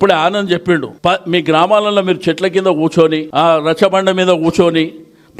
ఇప్పుడే ఆనంద్ చెప్పిండు మీ గ్రామాలలో మీరు చెట్ల కింద కూర్చొని ఆ రచ్చబండ మీద కూర్చొని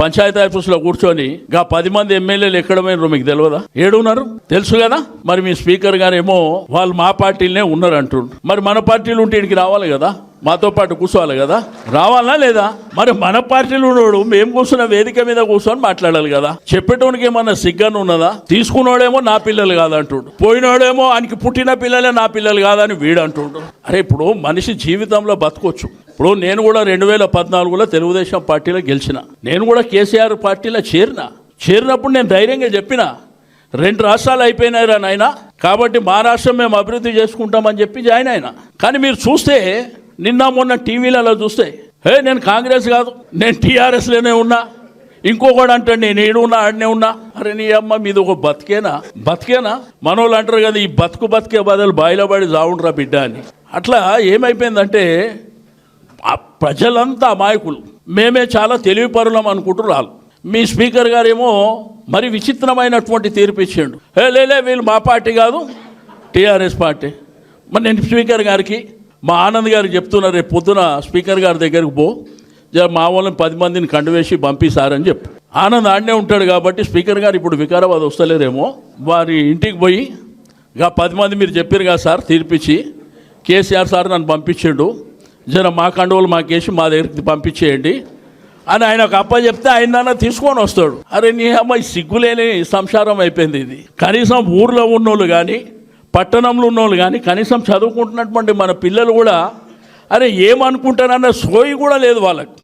పంచాయతీ ఆఫీసులో కూర్చొని 10 మంది ఎమ్మెల్యేలు ఎక్కడమైనారో మీకు తెలియదా? ఏడున్నారు తెలుసు కదా. మరి మీ స్పీకర్ గారేమో వాళ్ళు మా పార్టీలనే ఉన్నారు అంటుండ్రు. మరి మన పార్టీలు ఉంటే ఇక్కడికి రావాలి కదా, మాతో పాటు కూర్చోవాలి కదా, రావాలా లేదా? మరి మన పార్టీలు ఉన్నాడు మేము కూర్చున్న వేదిక మీద కూర్చొని మాట్లాడాలి కదా. చెప్పేటోనికి ఏమన్నా సిగ్గను ఉన్నదా? తీసుకున్నాడేమో నా పిల్లలు కాదంటుండు, పోయినాడేమో ఆయనకి పుట్టిన పిల్లలే నా పిల్లలు కాదని వీడు అంటుండు. అరే ఇప్పుడు మనిషి జీవితంలో బతకొచ్చు. ఇప్పుడు నేను కూడా 2014లో తెలుగుదేశం పార్టీలో గెలిచిన, నేను కూడా కేసీఆర్ పార్టీలో చేరినప్పుడు నేను ధైర్యంగా చెప్పిన 2 రాష్ట్రాలు అయిపోయినాయిరా నాయన, కాబట్టి మా రాష్ట్రం మేము అభివృద్ధి చేసుకుంటామని చెప్పి జాయిన్ అయినా. కానీ మీరు చూస్తే నిన్న మొన్న టీవీలలో చూస్తే నేను కాంగ్రెస్ కాదు నేను టీఆర్ఎస్లోనే ఉన్నా, ఇంకొకడు అంటాడు నేను ఏడున్నా ఆడనే ఉన్నా. అరే నీ అమ్మ మీద ఒక బతికేనా మనోళ్ళు అంటారు కదా, ఈ బతికే బదులు బాయిలో పడి జావుండ్రా బిడ్డ అని. అట్లా ఏమైపోయిందంటే ప్రజలంతా అమాయకులు, మేమే చాలా తెలివిపరులం అనుకుంటున్నారు. మీ స్పీకర్ గారేమో మరి విచిత్రమైనటువంటి తీర్పు ఇచ్చిండు. లేలే వీళ్ళు మా పార్టీ కాదు టీఆర్ఎస్ పార్టీ. మరి నేను స్పీకర్ గారికి మా ఆనంద్ గారికి చెప్తున్నా, రేపు పొద్దున స్పీకర్ గారి దగ్గరికి పో, మా వాళ్ళని 10 మందిని కండువేసి పంపిస్తారని చెప్పు. ఆనంద్ ఆడనే ఉంటాడు కాబట్టి స్పీకర్ గారు ఇప్పుడు వికారాబాద్ వస్తలేరేమో, వారి ఇంటికి పోయి 10 మంది మీరు చెప్పారు కదా సార్ తీర్పిచ్చి, కేసీఆర్ సార్ నన్ను పంపించిండు, మా కండువలు మాకేసి మా దగ్గరికి పంపించేయండి అని ఆయన ఒక అప్ప చెప్తే ఆయన తీసుకొని వస్తాడు. అరే నీ అమ్మాయి సిగ్గులేని సంసారం అయిపోయింది ఇది. కనీసం ఊర్లో ఉన్నోళ్ళు కానీ పట్టణంలో ఉన్నోళ్ళు కానీ కనీసం చదువుకుంటున్నటువంటి మన పిల్లలు కూడా అరే ఏమనుకుంటారన్న సోయి కూడా లేదు వాళ్ళకి.